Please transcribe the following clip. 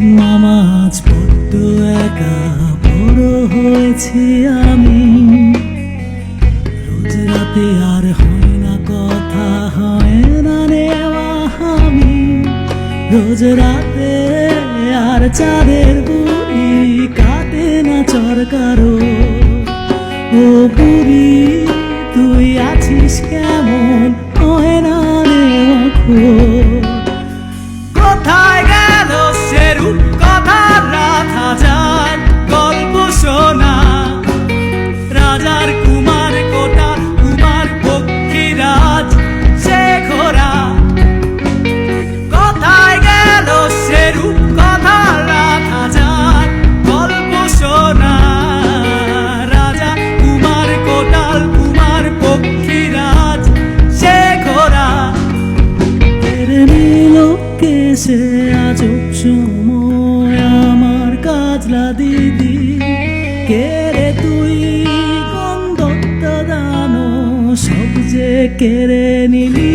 মামা আজ বড্ড একা বড় হয়েছি আমি। রোজ রাতে আর হয় না কথা, হয় না নেওয়া আমি। রোজ রাতে আর চাঁদের বুড়ি কাটে না চরকারো। ও বুড়ি তুই আছিস কেমন, হয় না নেওয়া খোঁজ। কোথায় গেল সেরূপ কথা রাধা যার গল্প শোনা? রাজার কুমার কোটা কুমার পক্ষীরাজ সে ঘোরা। কোথায় গেল সেরূপ কথা রাধা যার গল্প শোনা? রাজা কুমার কোটাল কুমার পক্ষীরাজ সে ঘোরা। কেড়ে নিল কেসে আজব সময় আমার কাজলা দিদি। কেড়ে তুই কোন দত্ত দানো সব যে কেড়ে নিলি।